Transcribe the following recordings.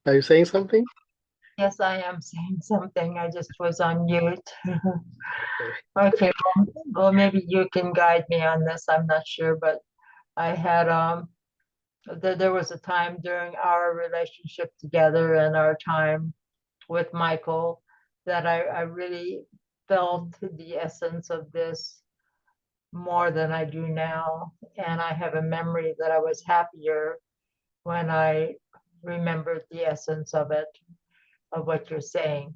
Are you saying something? Yes, I am saying something. I just was on mute. Okay. Okay, well, maybe you can guide me on this. I'm not sure, but I had there was a time during our relationship together and our time with Michael that I really felt the essence of this more than I do now. And I have a memory that I was happier when I remembered the essence of it, of what you're saying.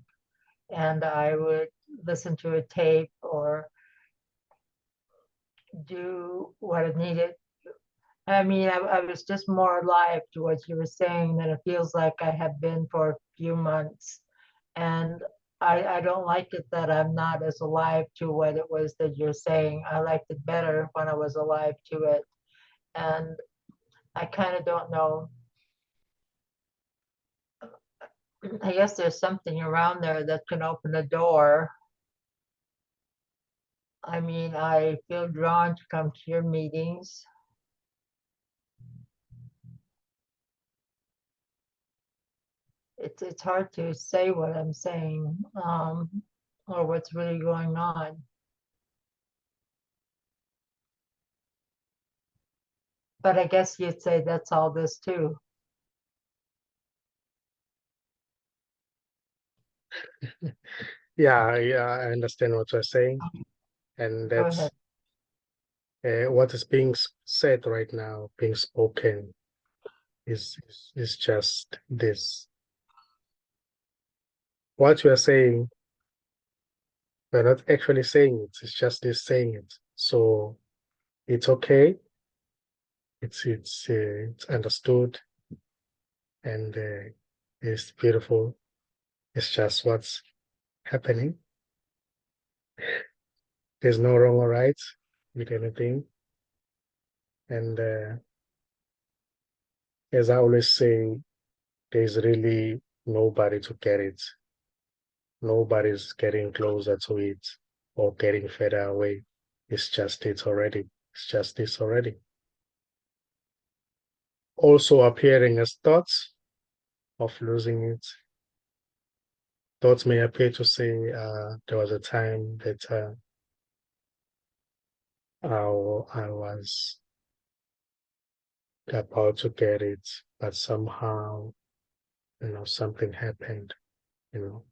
And I would listen to a tape or do what it needed. I mean, I was just more alive to what you were saying than it feels like I have been for a few months. And I don't like it that I'm not as alive to what it was that you're saying. I liked it better when I was alive to it. And I kind of don't know. I guess there's something around there that can open a door. I mean, I feel drawn to come to your meetings. It's hard to say what I'm saying, or what's really going on. But I guess you'd say that's all this too. Yeah, I understand what you're saying, and Go ahead. that's what is being said right now, being spoken is just this. What you are saying, we're not actually saying it. It's just this saying it. So it's okay. It's understood, and it's beautiful. It's just what's happening. There's no wrong or right with anything. And as I always say, there's really nobody to get it. Nobody's getting closer to it or getting further away. It's just it already. It's just this already. Also appearing as thoughts of losing it. Thoughts may appear to say there was a time that I was about to get it, but somehow, something happened, you know.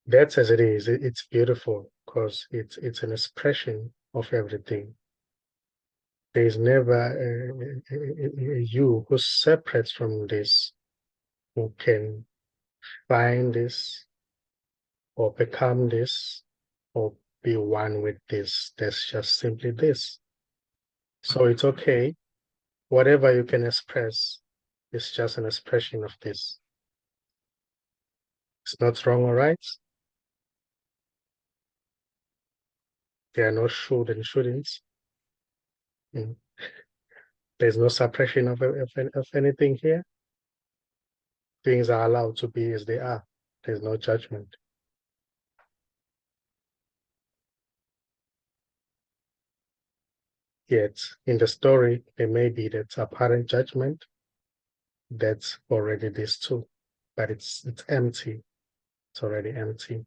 That's as it is. It's beautiful because it's an expression of everything. There's never a you who separates from this, who can find this or become this or be one with this. There's just simply this. So it's okay. Whatever you can express is just an expression of this. It's not wrong or right. There are no should and shouldn'ts. Mm. There's no suppression of anything here. Things are allowed to be as they are. There's no judgment. Yet in the story, there may be that apparent judgment that's already this too, but it's empty. It's already empty.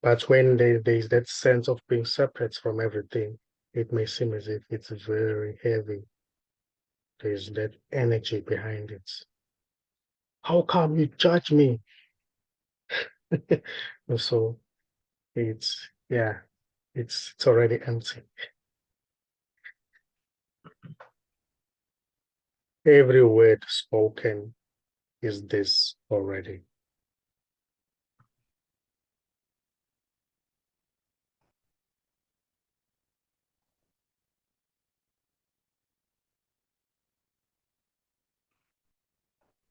But when there's that sense of being separate from everything, it may seem as if it's very heavy. There's that energy behind it. How come you judge me? And so yeah, it's already empty. Every word spoken is this already.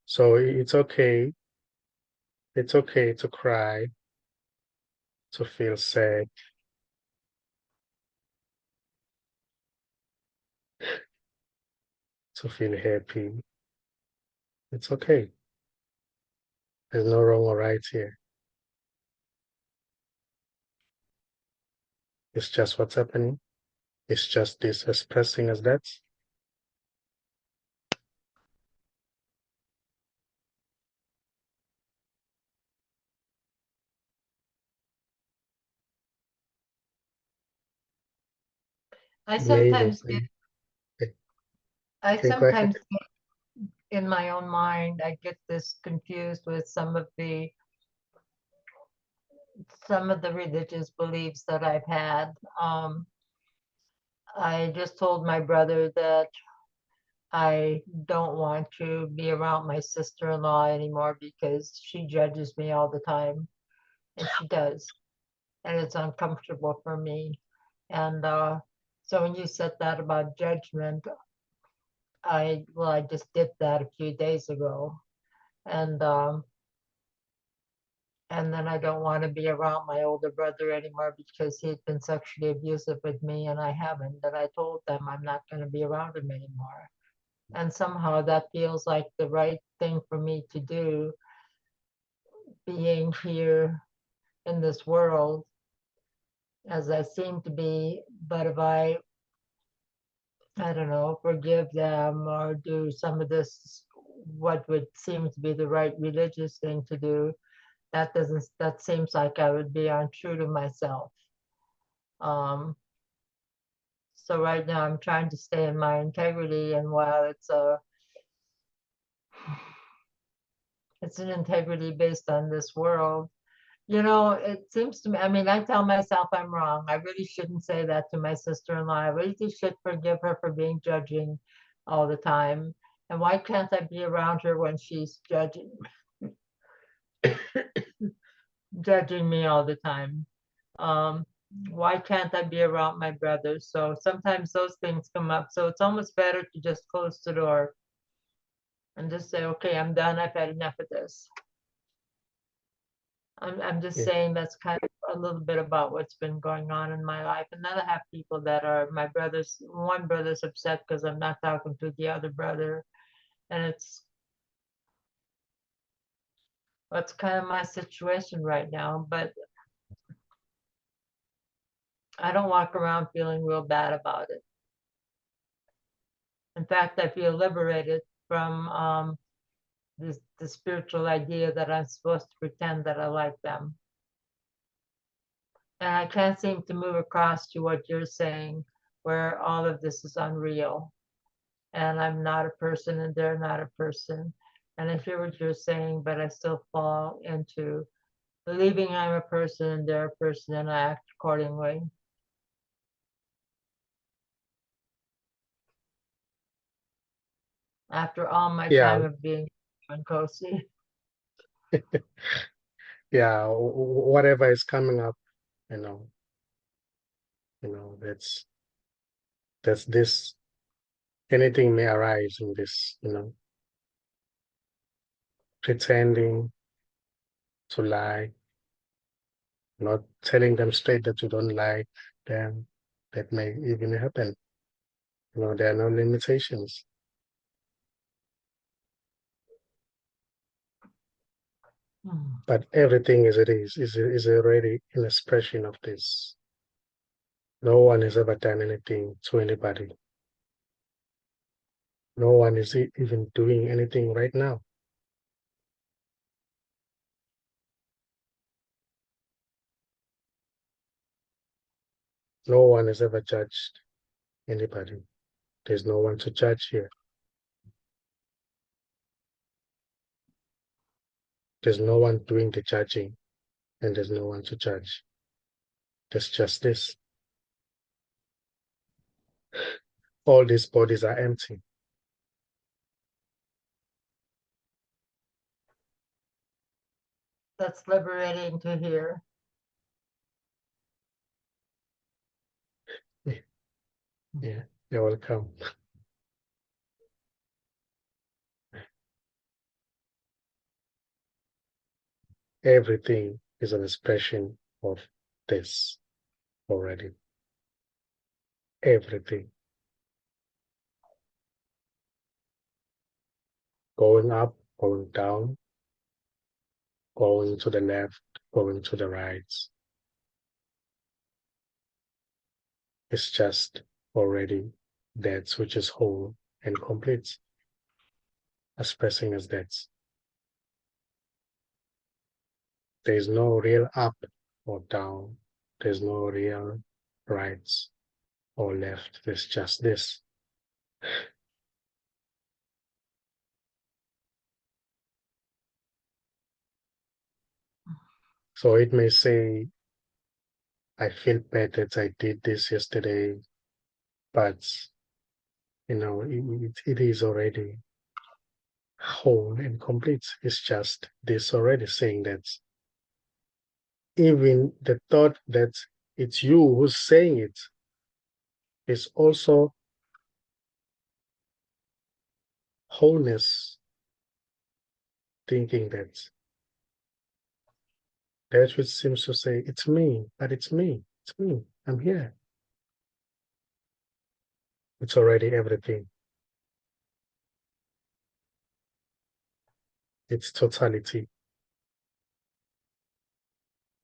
So it's okay. It's okay to cry, to feel sad, to feel happy. It's okay. There's no wrong or right here. It's just what's happening. It's just this expressing as that. I labels sometimes get, and I okay, go ahead. sometimes get in my own mind, I get this confused with some of the religious beliefs that I've had. I just told my brother that I don't want to be around my sister-in-law anymore because she judges me all the time, and she does, and it's uncomfortable for me. And so when you said that about judgment, I just did that a few days ago, and um, and then I don't want to be around my older brother anymore because he'd been sexually abusive with me, and I haven't. And I told them I'm not going to be around him anymore. And somehow that feels like the right thing for me to do, being here in this world as I seem to be. But if I don't know, forgive them or do some of this, what would seem to be the right religious thing to do, that seems like I would be untrue to myself. Um, so right now I'm trying to stay in my integrity, and while it's an integrity based on this world, it seems to me, I mean, I tell myself I'm wrong. I really shouldn't say that to my sister-in-law. I really should forgive her for being judging all the time. And why can't I be around her when she's judging me all the time? Um, why can't I be around my brother? So sometimes those things come up. So it's almost better to just close the door and just say, okay, I'm done. I've had enough of this. I'm just Yeah, saying that's kind of a little bit about what's been going on in my life. And then I have people that are my brothers. One brother's upset because I'm not talking to the other brother, and that's kind of my situation right now. But I don't walk around feeling real bad about it. In fact, I feel liberated from the spiritual idea that I'm supposed to pretend that I like them. And I can't seem to move across to what you're saying, where all of this is unreal and I'm not a person and they're not a person. And I hear what you're saying, but I still fall into believing I'm a person and they're a person and I act accordingly. After all my yeah, time of being in Kosi. yeah. Whatever is coming up, you know, that's this. Anything may arise in this, pretending to lie, not telling them straight that you don't like them. That may even happen. There are no limitations. Hmm. But everything as it is already an expression of this. No one has ever done anything to anybody. No one is even doing anything right now. No one has ever judged anybody. There's no one to judge here. There's no one doing the judging, and there's no one to judge. There's just this. All these bodies are empty. That's liberating to hear. Yeah, yeah, you're welcome. Everything is an expression of this already. Everything. Going up, going down, going to the left, going to the right. It's just already that which is whole and complete, expressing as that. There's no real up or down. There's no real right. or left. There's just this. So it may say, I feel bad that I did this yesterday, but it is already whole and complete. It's just this already saying that even the thought that it's you who's saying it is also wholeness, thinking that which seems to say, it's me, but it's me, it's me, I'm here. It's already everything. It's totality.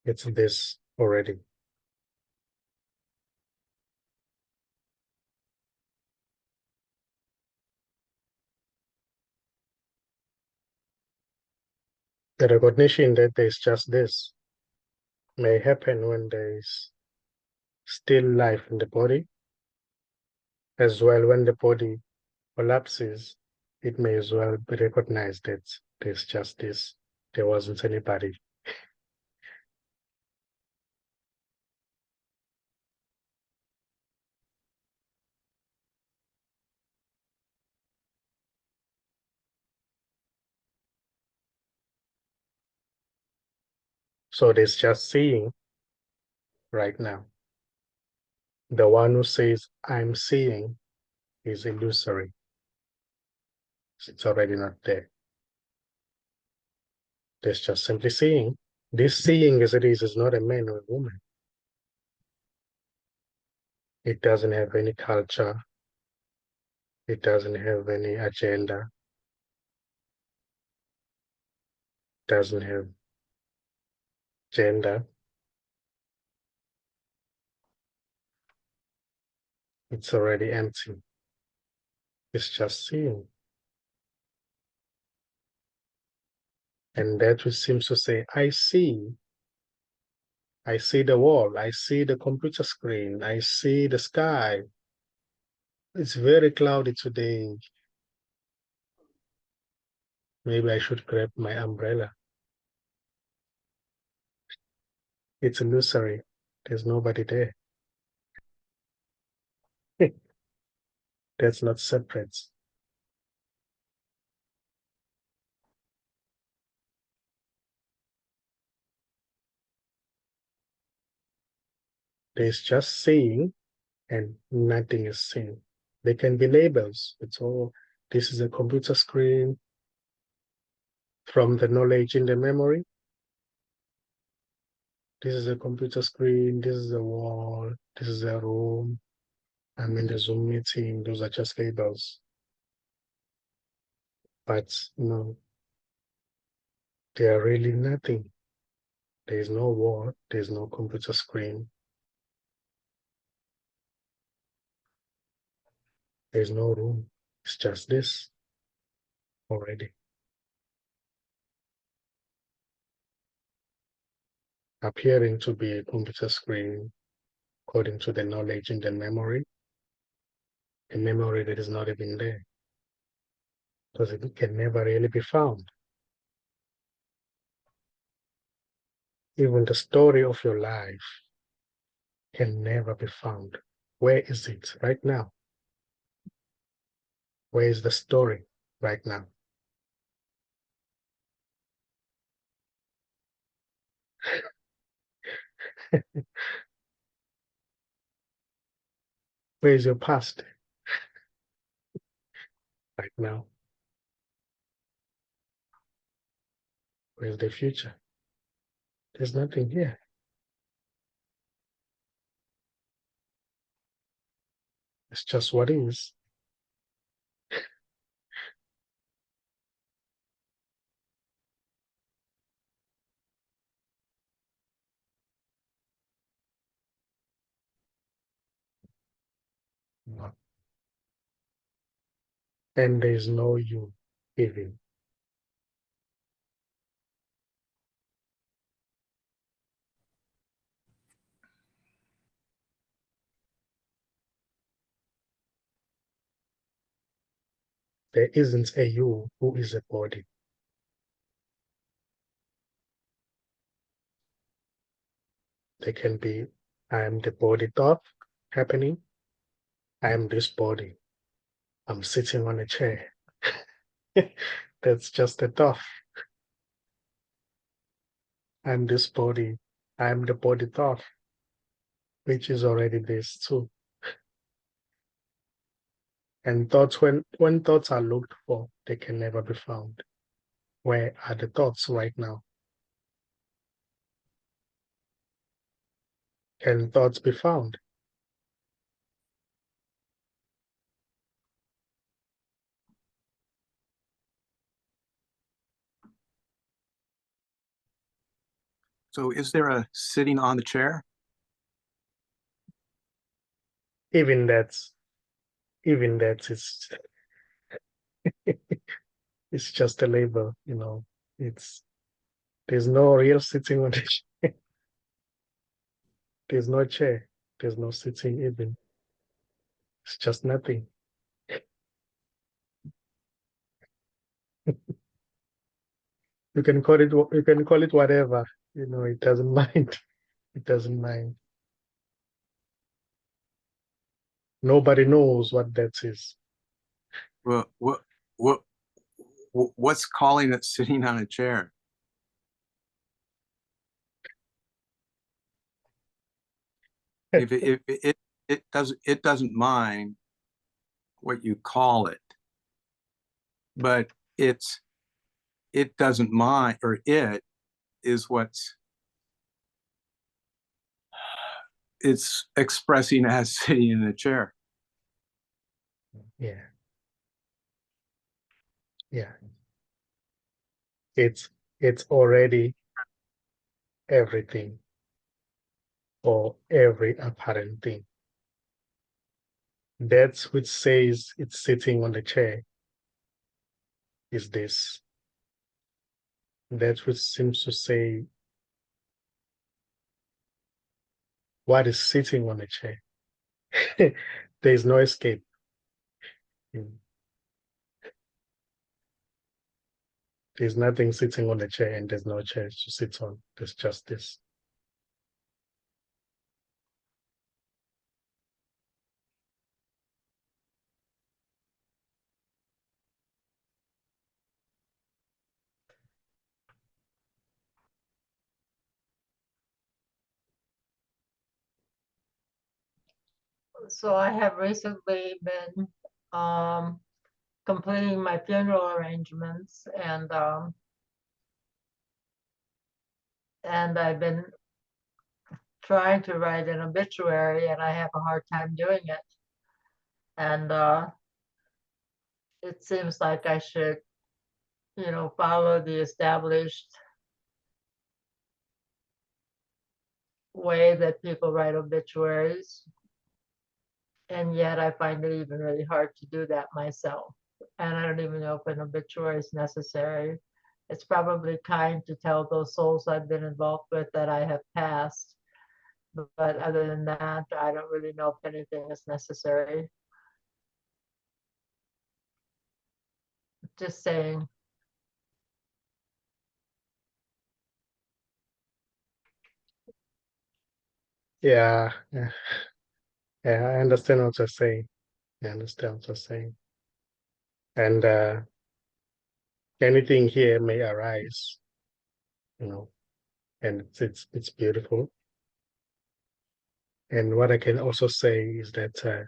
It's this already. The recognition that there's just this may happen when there's still life in the body, as well when the body collapses, it may as well be recognized that there's just this. There wasn't anybody. So there's just seeing right now. The one who says, I'm seeing, is illusory. It's already not there. There's just simply seeing. This seeing as it is not a man or a woman. It doesn't have any culture. It doesn't have any agenda. Doesn't have gender. It's already empty. It's just seeing. And that which seems to say, I see the wall, I see the computer screen, I see the sky. It's very cloudy today. Maybe I should grab my umbrella. It's illusory. There's nobody there. That's not separate. There's just seeing and nothing is seen. They can be labels. It's all, this is a computer screen from the knowledge in the memory. This is a computer screen. This is a wall. This is a room. I'm in the Zoom meeting. Those are just labels. But no, they are really nothing. There is no wall. There's no computer screen. There's no room. It's just this already. Appearing to be a computer screen according to the knowledge in the memory, a memory that is not even there because it can never really be found. Even the story of your life can never be found. Where is it right now? Where is the story right now? Where is your past right now? Where's the future? There's nothing here. It's just what is. And there's no you even. there isn't a you who is a body. There can be, I am the body thought happening. I am this body. I'm sitting on a chair. That's just a thought. I'm this body. I'm the body thought, which is already this too. And thoughts, when thoughts are looked for, they can never be found. Where are the thoughts right now? Can thoughts be found? So is there a sitting on the chair? Even that's even that is it's just a label, you know. It's there's no real sitting on the chair. There's no chair. There's no sitting even. It's just nothing. You can call it whatever, you know, it doesn't mind. It doesn't mind. Nobody knows what that is. Well, what what's calling it sitting on a chair? If it doesn't mind what you call it, but it doesn't mind, or it is what's it's expressing as sitting in a chair. Yeah. Yeah. It's it's already everything or every apparent thing. That which says it's sitting on the chair is this. That which seems to say what is sitting on the chair. There is no escape. There's nothing sitting on the chair and there's no chair to sit on. There's just this. So I have recently been um, completing my funeral arrangements, and I've been trying to write an obituary, and I have a hard time doing it. And it seems like I should, follow the established way that people write obituaries. And yet I find it even really hard to do that myself. And I don't even know if an obituary is necessary. It's probably kind to tell those souls I've been involved with that I have passed. But other than that, I don't really know if anything is necessary. Just saying. Yeah, yeah, yeah, I understand what you're saying. I understand what you're saying. And anything here may arise, you know, and it's beautiful. And what I can also say is that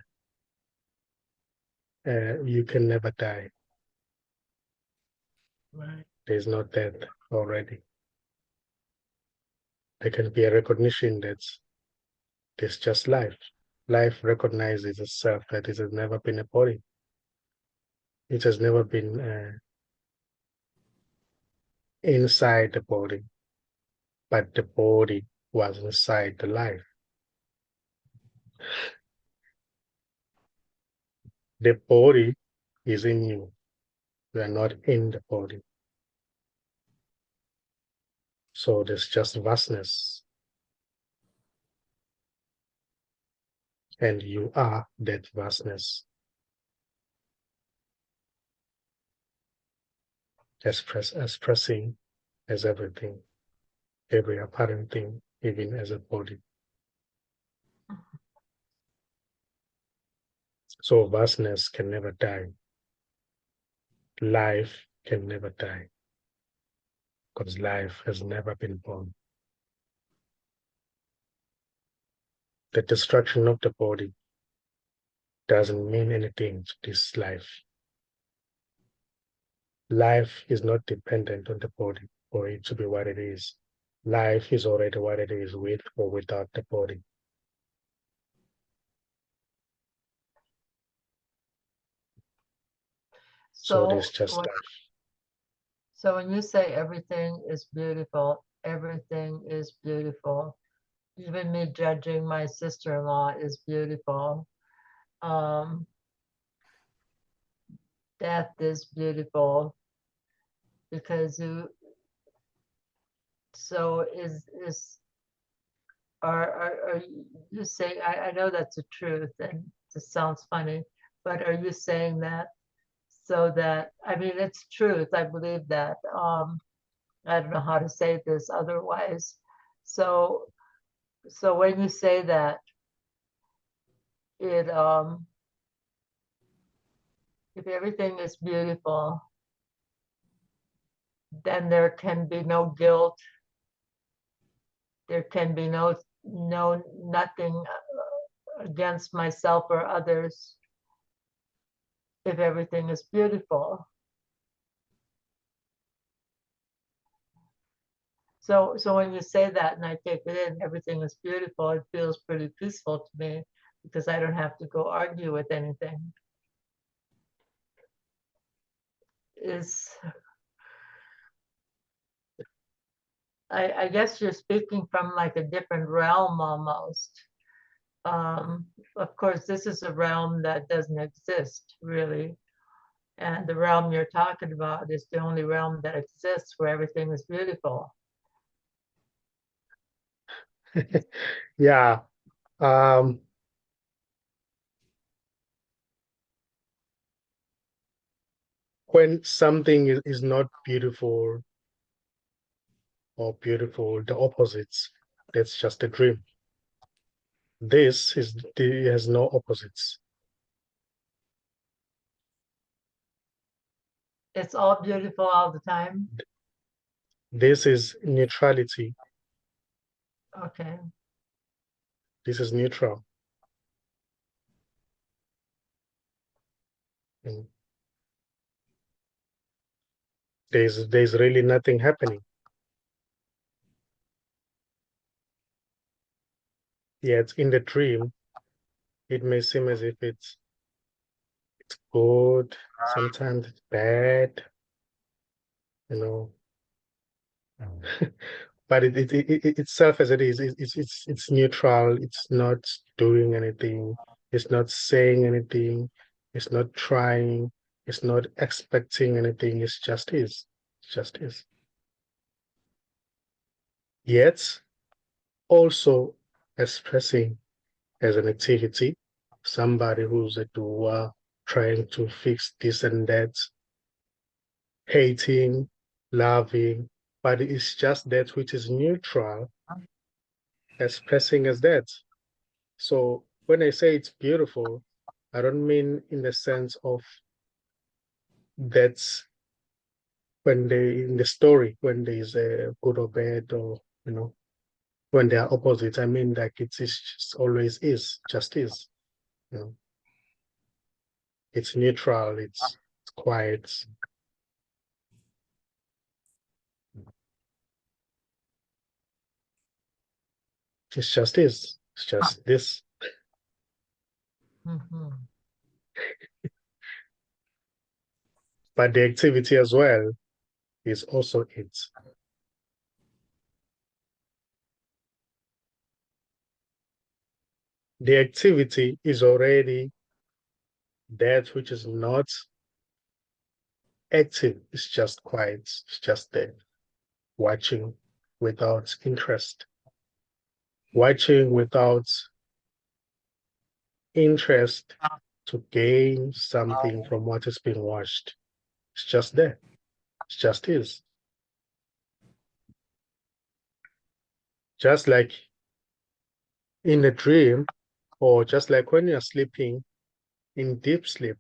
you can never die. Right. There's no death already. There can be a recognition that there's just life. Life recognizes itself that it has never been a body. It has never been inside the body, but the body was inside the life. The body is in you. You are not in the body. So there's just vastness. And you are that vastness. expressing as everything, every apparent thing, even as a body. So vastness can never die. Life can never die because life has never been born. The destruction of the body doesn't mean anything to this life. Life is not dependent on the body for it to be what it is. Life is already what it is with or without the body. So it is just life. So when you say everything is beautiful, everything is beautiful. Even me judging my sister-in-law is beautiful. Death is beautiful because so are you saying, I know that's the truth and this sounds funny, but are you saying that so that, I mean, it's truth, I believe that. I don't know how to say this otherwise. So when you say that, it if everything is beautiful, then there can be no guilt. There can be no nothing against myself or others if everything is beautiful. So when you say that and I take it in, everything is beautiful, it feels pretty peaceful to me because I don't have to go argue with anything. I guess you're speaking from like a different realm almost. Of course, this is a realm that doesn't exist really. And the realm you're talking about is the only realm that exists where everything is beautiful. Yeah. When something is not beautiful or beautiful, the opposites, that's just a dream. This has no opposites. It's all beautiful all the time. This is neutrality. Okay. This is neutral. And there's really nothing happening. Yet in the dream, it may seem as if it's good, sometimes it's bad, you know. But itself as it is, it's neutral. It's not doing anything. It's not saying anything. It's not trying. It's not expecting anything. It's just is. It just is. Yet also expressing as an activity, somebody who's a doer, trying to fix this and that, hating, loving, but it's just that which is neutral, expressing as that. So when I say it's beautiful, I don't mean in the sense of that's when they in the story when there's a good or bad or when they are opposites. I mean like it's just always is, just is. You know, it's neutral, it's quiet. It just is. It's just this. Mm-hmm. But the activity as well is also it. The activity is already that which is not active. It's just quiet. It's just there, watching without interest. Watching without interest to gain something from what is being watched. It's just there. It just is. Just like in a dream, or just like when you're sleeping in deep sleep,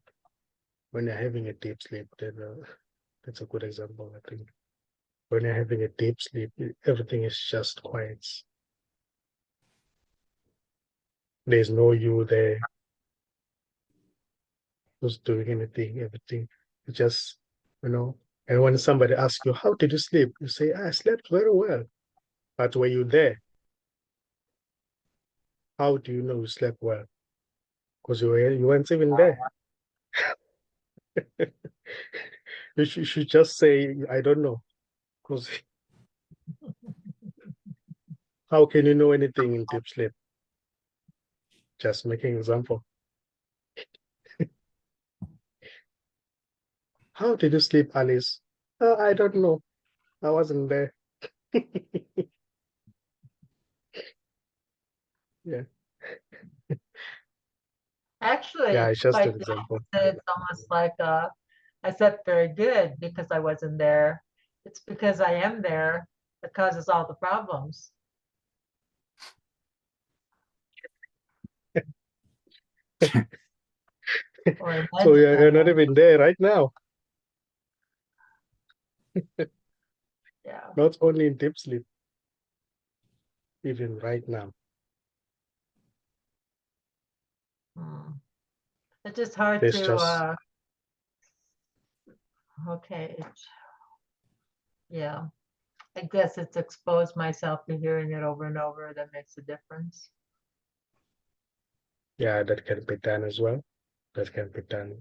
when you're having a deep sleep, then that's a good example, I think. When you're having a deep sleep, everything is just quiet. There's no you there who's doing anything, everything. You just, and when somebody asks you, how did you sleep? You say, I slept very well. But were you there? How do you know you slept well? Because you weren't even there. You should just say, I don't know. Because how can you know anything in deep sleep? Just making an example. How did you sleep, Alice? I don't know. I wasn't there. Yeah. Actually, Yeah, it's just quite an the example. opposite. It's almost like I slept very good because I wasn't there. It's because I am there that causes all the problems. Or So imagine you're that. not even there right now. Yeah. Not only in deep sleep, even right now. Hmm. It's just hard There's to just, okay. Yeah. I guess it's exposed myself to hearing it over and over that makes a difference. yeah, that can be done as well. That can be done.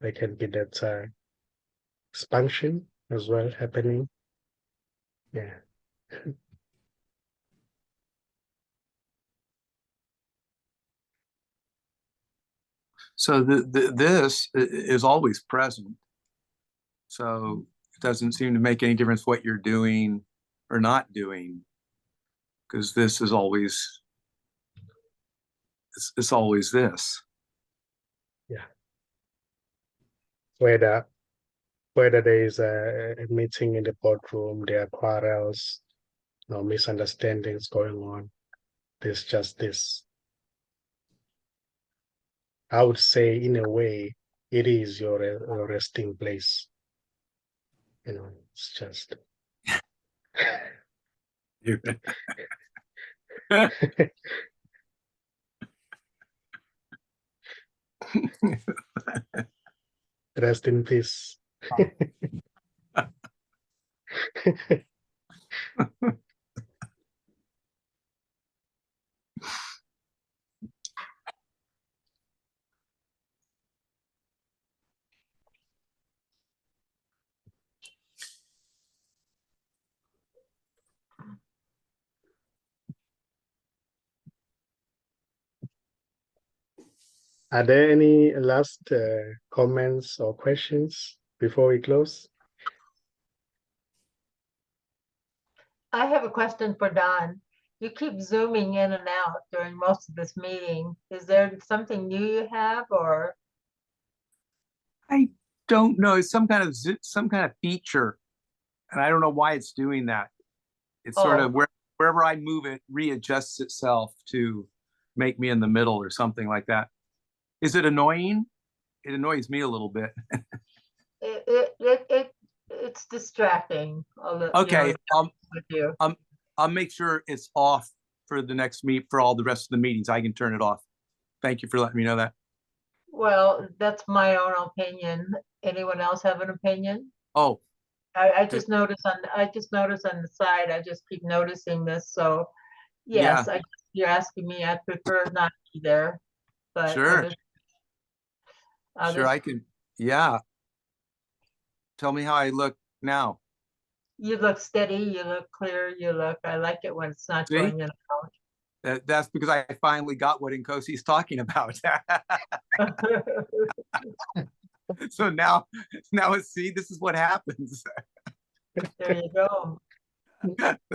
There can be that expansion as well happening. Yeah. So this is always present. So it doesn't seem to make any difference what you're doing or not doing, because this is always it's always this. Yeah. Whether there is a meeting in the boardroom, there are quarrels, no misunderstandings going on. There's just this. I would say, in a way, it is your resting place. It's just. Rest in peace. Are there any last comments or questions before we close? I have a question for Don. You keep zooming in and out during most of this meeting. Is there something new you have or? I don't know. It's some kind of feature, and I don't know why it's doing that. It's sort of Oh, wherever I move it readjusts itself to make me in the middle or something like that. Is it annoying? It annoys me a little bit. it's distracting a little, Okay, with you. I'll make sure it's off for the next meet for all the rest of the meetings. I can turn it off. Thank you for letting me know that. Well, that's my own opinion. Anyone else have an opinion? Oh, I it- just noticed on the side, I just keep noticing this. So yeah, yes, I guess you're asking me, I prefer not to be there, but sure, sure. others, I can. Yeah, tell me how I look now. you look steady, you look clear, I like it when it's not See, going in that's because I finally got what Nkosi's talking about. and out. So now see, this is what happens. There you go.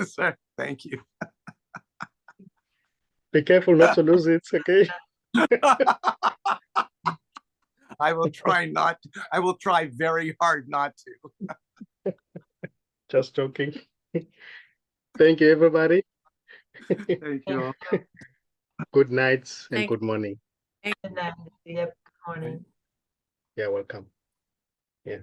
Sir, thank you. Be careful not to lose it, okay? I will try very hard not to. Just joking. Thank you, everybody. Thank you all. Good nights and Thank good morning. Good night. Yep, good morning. Yeah, welcome. Yeah.